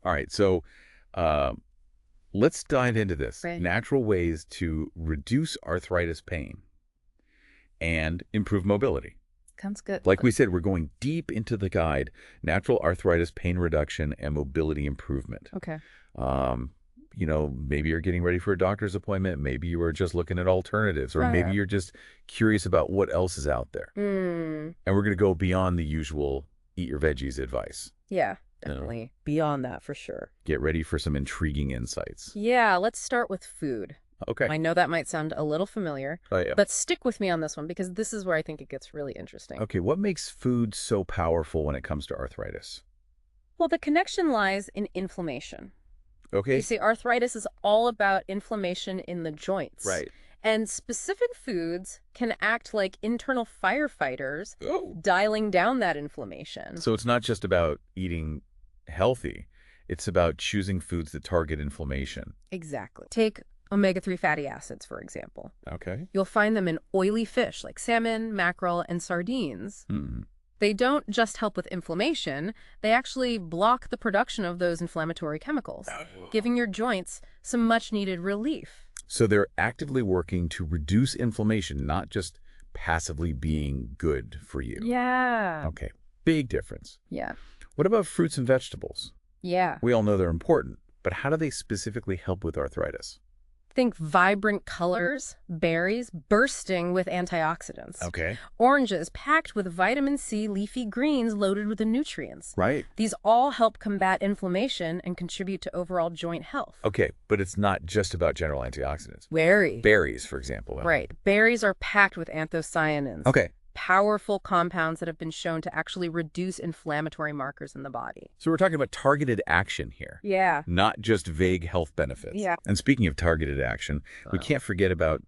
All right. So uh, let's dive into this. Right. Natural ways to reduce arthritis pain and improve mobility. Sounds good. Like we said, we're going deep into the guide, natural arthritis pain reduction and mobility improvement. Okay. Um, maybe you're getting ready for a doctor's appointment. Maybe you are just looking at alternatives, or maybe Sure. you're just curious about what else is out there. Mm, And we're going to go beyond the usual eat your veggies advice. yeah, You know, definitely. Beyond that, for sure. get ready for some intriguing insights. Yeah, let's start with food. Okay. I know that might sound a little familiar, Oh, yeah. but stick with me on this one because this is where I think it gets really interesting. Okay, what makes food so powerful when it comes to arthritis? Well, the connection lies in inflammation. You Okay. see, arthritis is all about inflammation in the joints. Right. And specific foods can act like internal firefighters, Oh. dialing down that inflammation. So it's not just about eating healthy. It's about choosing foods that target inflammation. Exactly. Take omega-3 fatty acids, for example. Okay. You'll find them in oily fish like salmon, mackerel, and sardines. Hmm. They don't just help with inflammation, they actually block the production of those inflammatory chemicals, giving your joints some much-needed relief. So they're actively working to reduce inflammation, not just passively being good for you. Yeah. Okay. Big difference. Yeah. What about fruits and vegetables? Yeah. We all know they're important, but how do they specifically help with arthritis? Think vibrant colors, berries bursting with antioxidants. Okay. Oranges packed with vitamin C, leafy greens loaded with the nutrients. Right. These all help combat inflammation and contribute to overall joint health. Okay, but it's not just about general antioxidants. Very. Berries, for example. Right. Berries are packed with anthocyanins. Okay. Powerful compounds that have been shown to actually reduce inflammatory markers in the body. So we're talking about targeted action here, Yeah. not just vague health benefits. Yeah. And speaking of targeted action, we can't forget about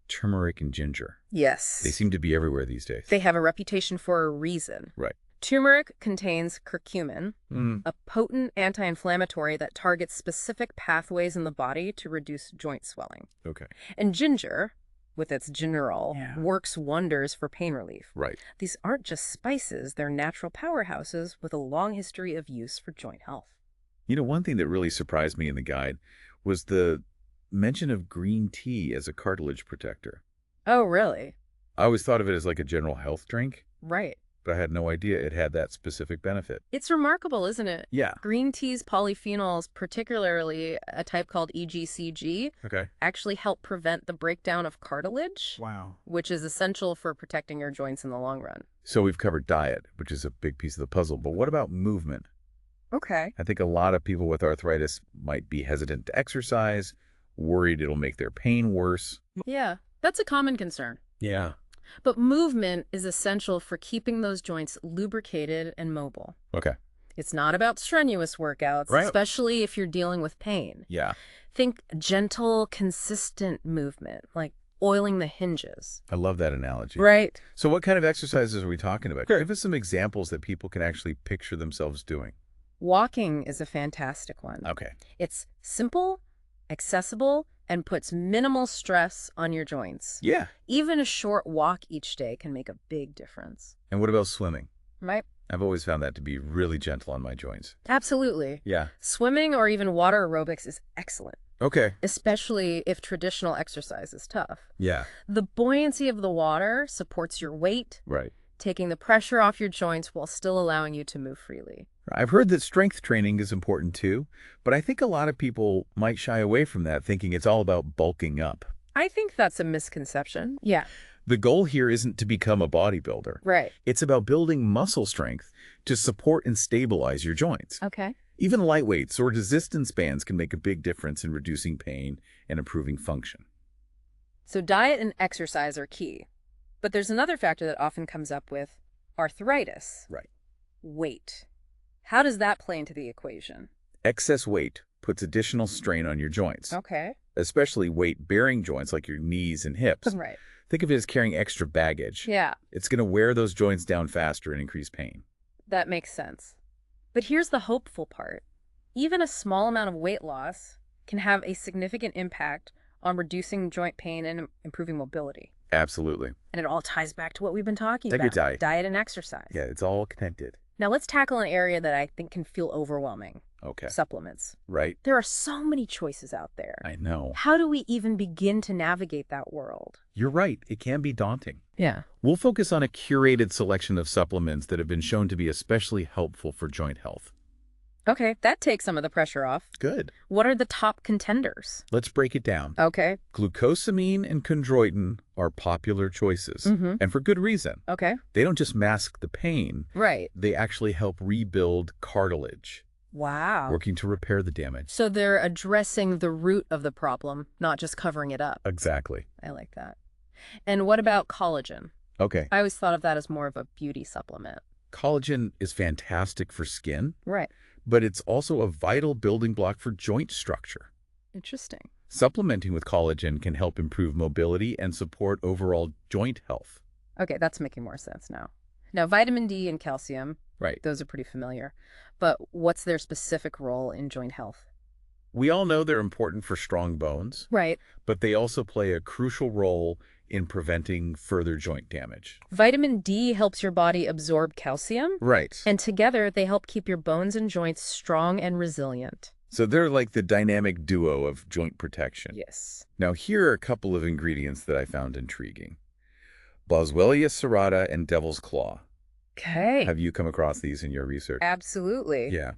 turmeric and ginger. Yes. They seem to be everywhere these days. They have a reputation for a reason. Right. Turmeric contains curcumin, Mm. a potent anti-inflammatory that targets specific pathways in the body to reduce joint swelling. Okay. And ginger, with its gingerol, Yeah. works wonders for pain relief. Right. These aren't just spices, they're natural powerhouses with a long history of use for joint health. One thing that really surprised me in the guide was the mention of green tea as a cartilage protector. Oh, really? I always thought of it as like a general health drink, Right. but I had no idea it had that specific benefit. It's remarkable, isn't it? Yeah. Green tea's polyphenols, particularly a type called EGCG, Okay. actually help prevent the breakdown of cartilage, Wow. which is essential for protecting your joints in the long run. So we've covered diet, which is a big piece of the puzzle, but what about movement? Okay. I think a lot of people with arthritis might be hesitant to exercise, worried it'll make their pain worse. Yeah, that's a common concern. Yeah. But movement is essential for keeping those joints lubricated and mobile. Okay. It's not about strenuous workouts, Right. especially if you're dealing with pain. Yeah. Think gentle, consistent movement, like oiling the hinges. I love that analogy. Right. So what kind of exercises are we talking about? Sure. Give us some examples that people can actually picture themselves doing. Walking is a fantastic one. Okay. It's simple, accessible, and puts minimal stress on your joints. Yeah. Even a short walk each day can make a big difference. And what about swimming? Right? I've always found that to be really gentle on my joints. Absolutely. Yeah. Swimming or even water aerobics is excellent, Okay. especially if traditional exercise is tough. Yeah. The buoyancy of the water supports your weight, Right. taking the pressure off your joints while still allowing you to move freely. I've heard that strength training is important too, but I think a lot of people might shy away from that, thinking it's all about bulking up. I think that's a misconception. Yeah. The goal here isn't to become a bodybuilder. Right. It's about building muscle strength to support and stabilize your joints. Okay. Even light weights or resistance bands can make a big difference in reducing pain and improving function. So diet and exercise are key. But there's another factor that often comes up with arthritis. Right. Weight. How does that play into the equation? Excess weight puts additional strain on your joints, Okay. especially weight-bearing joints like your knees and hips. Right. Think of it as carrying extra baggage. Yeah, It's going to wear those joints down faster and increase pain. that makes sense. But here's the hopeful part. Even a small amount of weight loss can have a significant impact on reducing joint pain and improving mobility. Absolutely. And it all ties back to what we've been talking Take your about. diet. And exercise. Yeah, it's all connected. Now let's tackle an area that I think can feel overwhelming. Okay. supplements. Right. There are so many choices out there. I know. How do we even begin to navigate that world? You're right. It can be daunting. Yeah. We'll focus on a curated selection of supplements that have been shown to be especially helpful for joint health. Okay, that takes some of the pressure off. Good. What are the top contenders? Let's break it down. Okay. Glucosamine and chondroitin are popular choices, Mm-hmm. and for good reason. Okay. They don't just mask the pain, Right. they actually help rebuild cartilage, Wow. working to repair the damage. So they're addressing the root of the problem, not just covering it up. Exactly. I like that. And what about collagen? Okay. I always thought of that as more of a beauty supplement. Collagen is fantastic for skin, Right. but it's also a vital building block for joint structure. Interesting. Supplementing with collagen can help improve mobility and support overall joint health. Okay, that's making more sense now. Now, vitamin D and calcium, Right. those are pretty familiar. But what's their specific role in joint health? We all know they're important for strong bones, Right. but they also play a crucial role in preventing further joint damage. Vitamin D helps your body absorb calcium, Right. and together they help keep your bones and joints strong and resilient. So they're like the dynamic duo of joint protection. Yes. Now, here are a couple of ingredients that I found intriguing. Boswellia serrata and devil's claw. Okay. Have you come across these in your research? Absolutely. Yeah.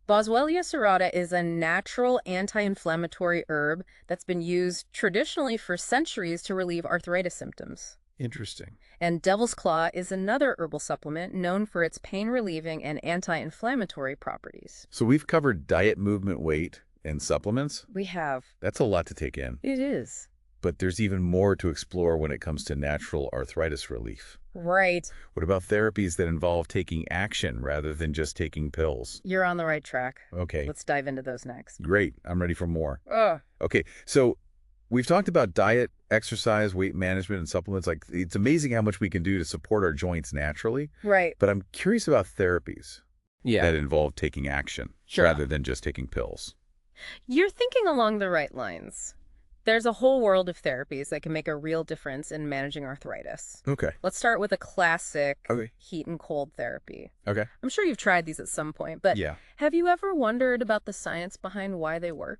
Boswellia serrata is a natural anti-inflammatory herb that's been used traditionally for centuries to relieve arthritis symptoms. Interesting. And devil's claw is another herbal supplement known for its pain-relieving and anti-inflammatory properties. So we've covered diet, movement, weight, and supplements. We have. That's a lot to take in. It is. But there's even more to explore when it comes to natural arthritis relief. Right. What about therapies that involve taking action rather than just taking pills? You're on the right track. Okay, Let's dive into those next. great. I'm ready for more. Ugh. Okay, so we've talked about diet, exercise, weight management, and supplements. Like, it's amazing how much we can do to support our joints naturally. Right. But I'm curious about therapies Yeah. that involve taking action Sure. rather than just taking pills. You're thinking along the right lines. There's a whole world of therapies that can make a real difference in managing arthritis. Okay. Let's start with a classic Okay. heat and cold therapy. Okay. I'm sure you've tried these at some point, but Yeah. have you ever wondered about the science behind why they work?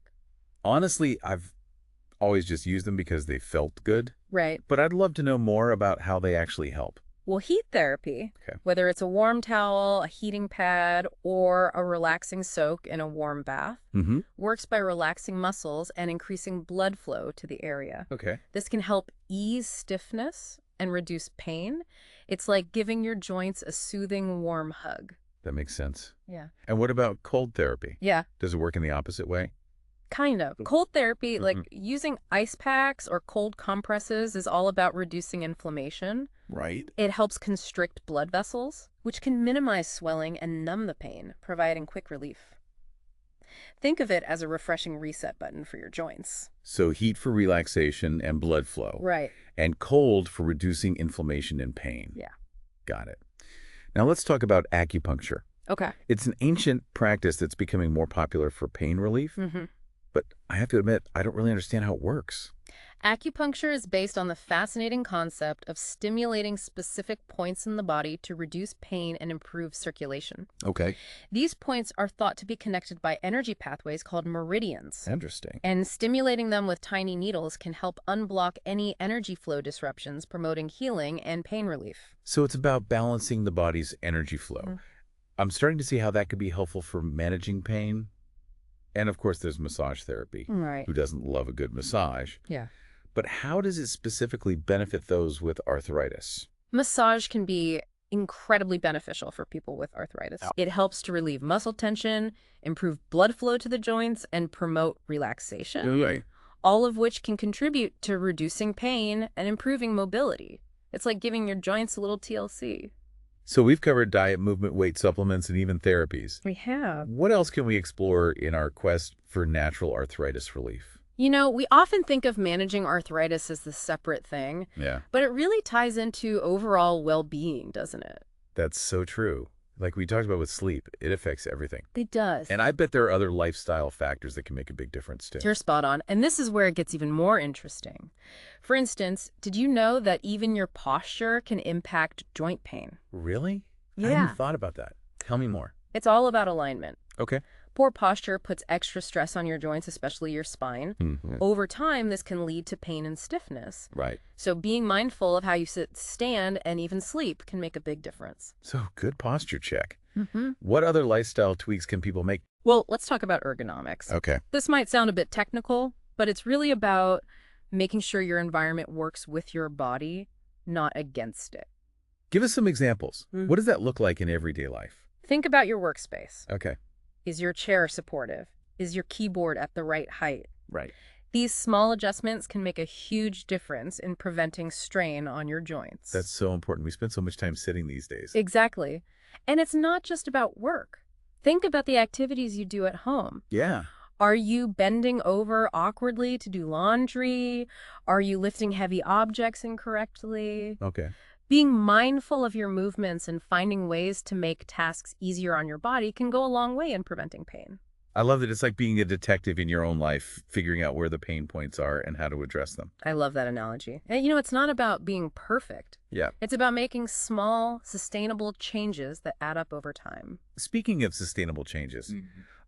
Honestly, I've always just used them because they felt good, Right. but I'd love to know more about how they actually help. Well, heat therapy, Okay. whether it's a warm towel, a heating pad, or a relaxing soak in a warm bath, Mm-hmm. works by relaxing muscles and increasing blood flow to the area. Okay. This can help ease stiffness and reduce pain. It's like giving your joints a soothing, warm hug. That makes sense. Yeah. And what about cold therapy? Yeah, Does it work in the opposite way? kind of. Cold therapy, like Mhm. using ice packs or cold compresses, is all about reducing inflammation. Right. It helps constrict blood vessels, which can minimize swelling and numb the pain, providing quick relief. Think of it as a refreshing reset button for your joints. So heat for relaxation and blood flow, Right. and cold for reducing inflammation and pain. Yeah. Got it. Now let's talk about acupuncture. Okay. It's an ancient practice that's becoming more popular for pain relief, Mm-hmm. but I have to admit, I don't really understand how it works. Acupuncture is based on the fascinating concept of stimulating specific points in the body to reduce pain and improve circulation. Okay. These points are thought to be connected by energy pathways called meridians. Interesting. And stimulating them with tiny needles can help unblock any energy flow disruptions, promoting healing and pain relief. So it's about balancing the body's energy flow. Mhm. I'm starting to see how that could be helpful for managing pain. And of course, there's massage therapy. Right. Who doesn't love a good massage? Yeah. But how does it specifically benefit those with arthritis? Massage can be incredibly beneficial for people with arthritis. Ow. It helps to relieve muscle tension, improve blood flow to the joints, and promote relaxation, Okay. all of which can contribute to reducing pain and improving mobility. It's like giving your joints a little TLC. So we've covered diet, movement, weight supplements, and even therapies. We have. What else can we explore in our quest for natural arthritis relief? You know, we often think of managing arthritis as the separate thing, Yeah, but it really ties into overall well-being, doesn't it? that's so true. Like we talked about with sleep, it affects everything. It does. And I bet there are other lifestyle factors that can make a big difference too. You're spot on. And this is where it gets even more interesting. For instance, did you know that even your posture can impact joint pain? Really? I Yeah. hadn't thought about that. Tell me more. It's all about alignment. Okay. Poor posture puts extra stress on your joints, especially your spine. Over time, this can lead to pain and stiffness. Right. So being mindful of how you sit, stand, and even sleep can make a big difference. So good posture check. What other lifestyle tweaks can people make? Well, let's talk about ergonomics. Okay. This might sound a bit technical, but it's really about making sure your environment works with your body, not against it. Give us some examples. What does that look like in everyday life? Think about your workspace. Okay. Is your chair supportive? Is your keyboard at the right height? Right. These small adjustments can make a huge difference in preventing strain on your joints. That's so important. We spend so much time sitting these days. Exactly. And it's not just about work. Think about the activities you do at home. Yeah. Are you bending over awkwardly to do laundry? Are you lifting heavy objects incorrectly? Okay. Being mindful of your movements and finding ways to make tasks easier on your body can go a long way in preventing pain. I love that it's like being a detective in your own life, figuring out where the pain points are and how to address them. I love that analogy. And it's not about being perfect. Yeah. It's about making small, sustainable changes that add up over time. Speaking of sustainable changes,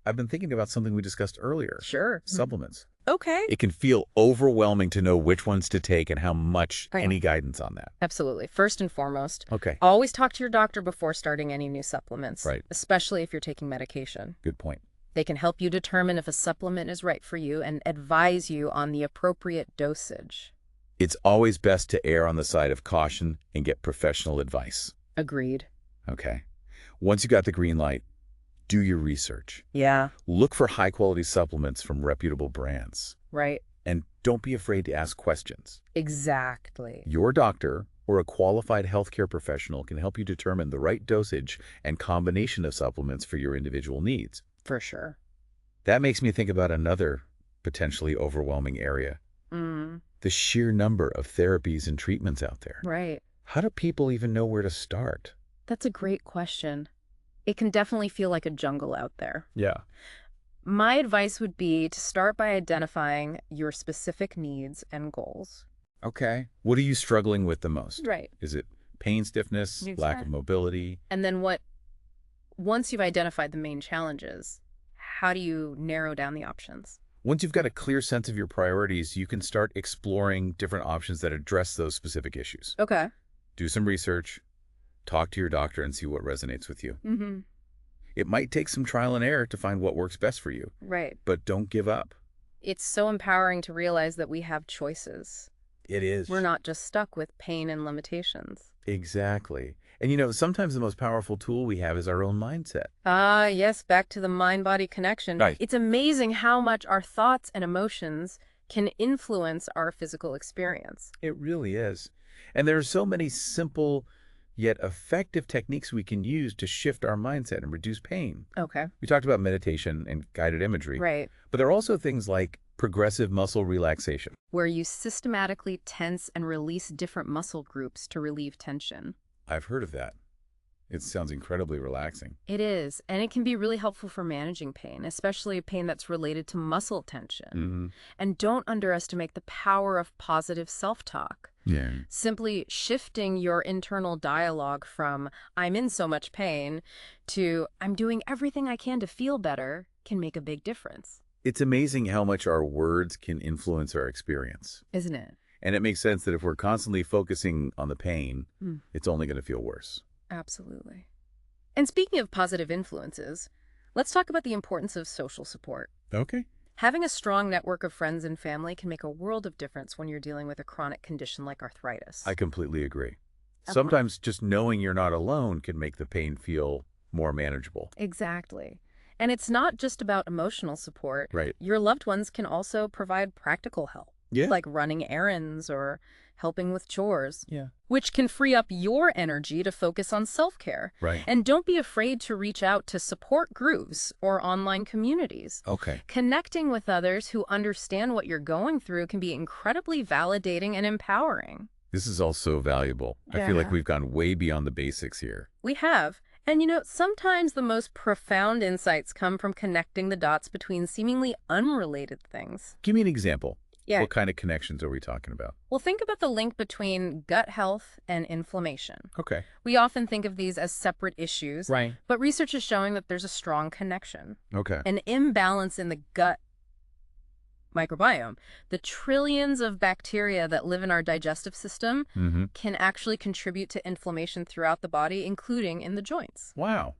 I've been thinking about something we discussed earlier. Sure. Supplements. Okay. It can feel overwhelming to know which ones to take and how much. Any guidance on that? Absolutely. First and foremost, Okay. always talk to your doctor before starting any new supplements. Right. Especially if you're taking medication. Good point. They can help you determine if a supplement is right for you and advise you on the appropriate dosage. It's always best to err on the side of caution and get professional advice. Agreed. Okay. Once you got the green light, do your research. Yeah. Look for high-quality supplements from reputable brands. Right. And don't be afraid to ask questions. Exactly. Your doctor or a qualified healthcare professional can help you determine the right dosage and combination of supplements for your individual needs. For sure. That makes me think about another potentially overwhelming area. The sheer number of therapies and treatments out there. Right. How do people even know where to start? That's a great question. It can definitely feel like a jungle out there. Yeah. My advice would be to start by identifying your specific needs and goals. Okay. What are you struggling with the most? Right. Is it pain, stiffness, lack of mobility? And then once you've identified the main challenges, how do you narrow down the options? Once you've got a clear sense of your priorities, you can start exploring different options that address those specific issues. Okay. Do some research, talk to your doctor and see what resonates with you. It might take some trial and error to find what works best for you, Right. but don't give up. It's so empowering to realize that we have choices. It is. We're not just stuck with pain and limitations. Exactly. And sometimes the most powerful tool we have is our own mindset. Ah, yes, back to the mind-body connection. Right. It's amazing how much our thoughts and emotions can influence our physical experience. It really is. And there are so many simple yet effective techniques we can use to shift our mindset and reduce pain. Okay. We talked about meditation and guided imagery. Right. But there are also things like progressive muscle relaxation. Where you systematically tense and release different muscle groups to relieve tension. I've heard of that. It sounds incredibly relaxing. It is, and it can be really helpful for managing pain, especially pain that's related to muscle tension. And don't underestimate the power of positive self-talk. Yeah. Simply shifting your internal dialogue from, I'm in so much pain, to, I'm doing everything I can to feel better, can make a big difference. It's amazing how much our words can influence our experience. Isn't it? And it makes sense that if we're constantly focusing on the pain, it's only going to feel worse. Absolutely. And speaking of positive influences, let's talk about the importance of social support. Okay. Having a strong network of friends and family can make a world of difference when you're dealing with a chronic condition like arthritis. I completely agree. Sometimes just knowing you're not alone can make the pain feel more manageable. Exactly. And it's not just about emotional support. Right. Your loved ones can also provide practical help. Yeah. Like running errands or helping with chores. Yeah. Which can free up your energy to focus on self-care. Right. And don't be afraid to reach out to support groups or online communities. Okay. Connecting with others who understand what you're going through can be incredibly validating and empowering. This is all so valuable. I feel like we've gone way beyond the basics here. We have. And sometimes the most profound insights come from connecting the dots between seemingly unrelated things. Give me an example. Yeah. What kind of connections are we talking about? Well, think about the link between gut health and inflammation. Okay. We often think of these as separate issues, Right. but research is showing that there's a strong connection. Okay. An imbalance in the gut microbiome, the trillions of bacteria that live in our digestive system, Mm-hmm. can actually contribute to inflammation throughout the body, including in the joints. Wow.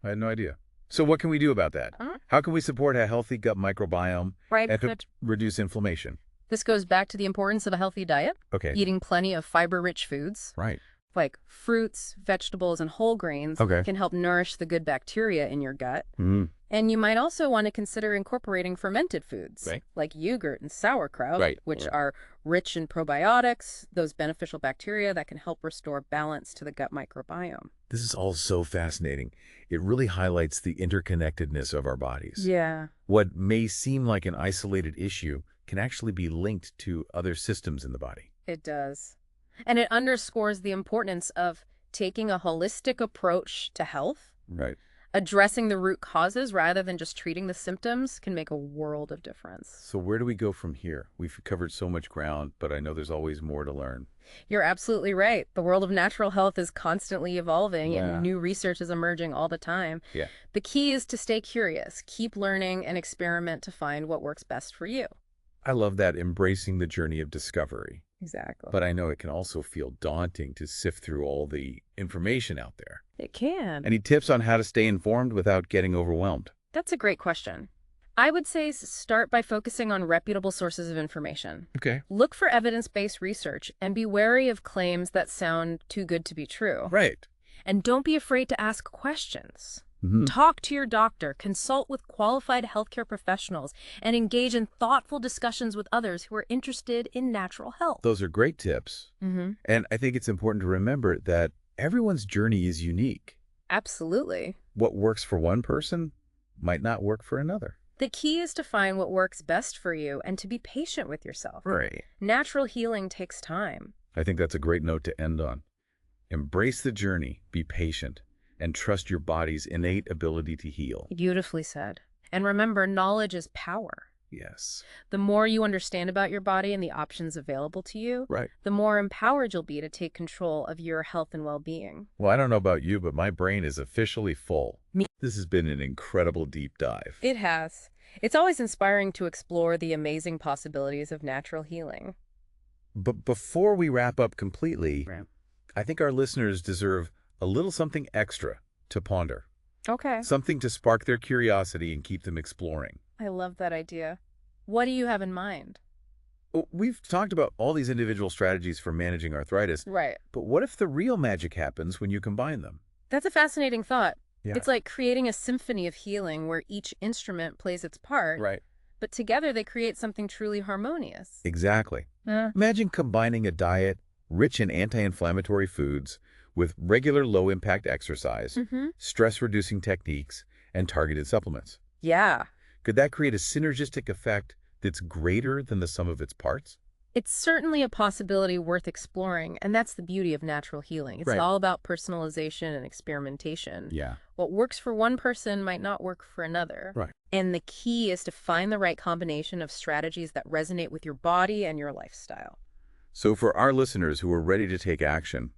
I had no idea. So what can we do about that? Uh-huh. How can we support a healthy gut microbiome Right. and to reduce inflammation? This goes back to the importance of a healthy diet, Okay. eating plenty of fiber-rich foods, Right. like fruits, vegetables, and whole grains Okay. can help nourish the good bacteria in your gut. Mm-hmm. And you might also want to consider incorporating fermented foods, Right. like yogurt and sauerkraut, Right. which are rich in probiotics, those beneficial bacteria that can help restore balance to the gut microbiome. This is all so fascinating. It really highlights the interconnectedness of our bodies. Yeah. What may seem like an isolated issue can actually be linked to other systems in the body. It does. And it underscores the importance of taking a holistic approach to health. Right. Addressing the root causes rather than just treating the symptoms can make a world of difference. So where do we go from here? We've covered so much ground, but I know there's always more to learn. You're absolutely right. The world of natural health is constantly evolving Yeah. and new research is emerging all the time. Yeah. The key is to stay curious, keep learning, and experiment to find what works best for you. I love that, embracing the journey of discovery. Exactly. But I know it can also feel daunting to sift through all the information out there. It can. Any tips on how to stay informed without getting overwhelmed? That's a great question. I would say start by focusing on reputable sources of information. Okay. Look for evidence-based research and be wary of claims that sound too good to be true. Right. And don't be afraid to ask questions. Mm-hmm. Talk to your doctor, consult with qualified healthcare professionals, and engage in thoughtful discussions with others who are interested in natural health. Those are great tips. Mm-hmm. And I think it's important to remember that everyone's journey is unique. Absolutely. What works for one person might not work for another. The key is to find what works best for you and to be patient with yourself. Right. Natural healing takes time. I think that's a great note to end on. Embrace the journey, be patient, and trust your body's innate ability to heal. Beautifully said. And remember, knowledge is power. Yes. The more you understand about your body and the options available to you, Right. the more empowered you'll be to take control of your health and well-being. Well, I don't know about you, but my brain is officially full. Me- This has been an incredible deep dive. It has. It's always inspiring to explore the amazing possibilities of natural healing. But before we wrap up completely, Right. I think our listeners deserve a little something extra to ponder. Okay. Something to spark their curiosity and keep them exploring. I love that idea. What do you have in mind? Well, we've talked about all these individual strategies for managing arthritis, Right. but what if the real magic happens when you combine them? That's a fascinating thought. Yeah. It's like creating a symphony of healing where each instrument plays its part, Right. but together they create something truly harmonious. Exactly. Imagine combining a diet rich in anti-inflammatory foods with regular low-impact exercise, Mm-hmm. stress-reducing techniques, and targeted supplements. Yeah. Could that create a synergistic effect that's greater than the sum of its parts? It's certainly a possibility worth exploring, and that's the beauty of natural healing. It's Right. all about personalization and experimentation. Yeah. What works for one person might not work for another. Right. And the key is to find the right combination of strategies that resonate with your body and your lifestyle. So for our listeners who are ready to take action,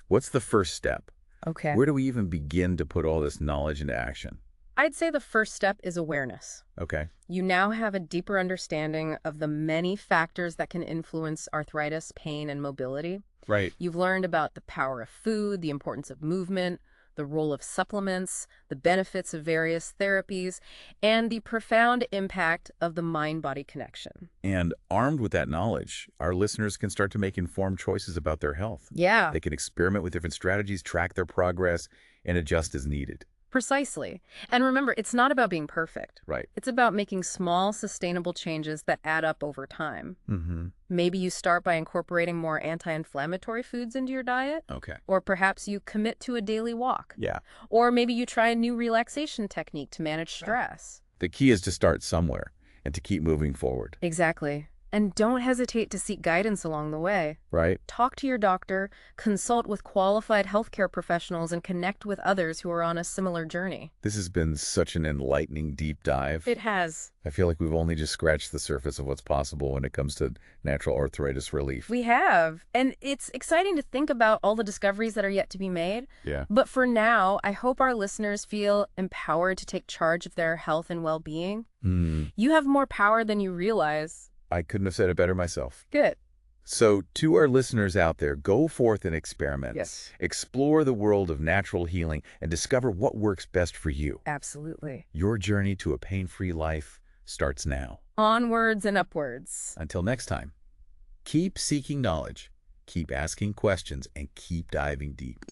what's the first step? Okay. Where do we even begin to put all this knowledge into action? I'd say the first step is awareness. Okay. You now have a deeper understanding of the many factors that can influence arthritis, pain, and mobility. Right. You've learned about the power of food, the importance of movement, the role of supplements, the benefits of various therapies, and the profound impact of the mind-body connection. And armed with that knowledge, our listeners can start to make informed choices about their health. Yeah, They can experiment with different strategies, track their progress, and adjust as needed. precisely. And remember, it's not about being perfect. Right. It's about making small, sustainable changes that add up over time. Mm-hmm. Maybe you start by incorporating more anti-inflammatory foods into your diet, Okay. or perhaps you commit to a daily walk. Yeah. Or maybe you try a new relaxation technique to manage stress. The key is to start somewhere and to keep moving forward. Exactly. And don't hesitate to seek guidance along the way. Right? Talk to your doctor, consult with qualified healthcare professionals, and connect with others who are on a similar journey. This has been such an enlightening deep dive. It has. I feel like we've only just scratched the surface of what's possible when it comes to natural arthritis relief. We have. And it's exciting to think about all the discoveries that are yet to be made. Yeah. But for now, I hope our listeners feel empowered to take charge of their health and well-being. You have more power than you realize. I couldn't have said it better myself. Good. So to our listeners out there, go forth and experiment. Yes. Explore the world of natural healing and discover what works best for you. Absolutely. Your journey to a pain-free life starts now. Onwards and upwards. Until next time, keep seeking knowledge, keep asking questions, and keep diving deep.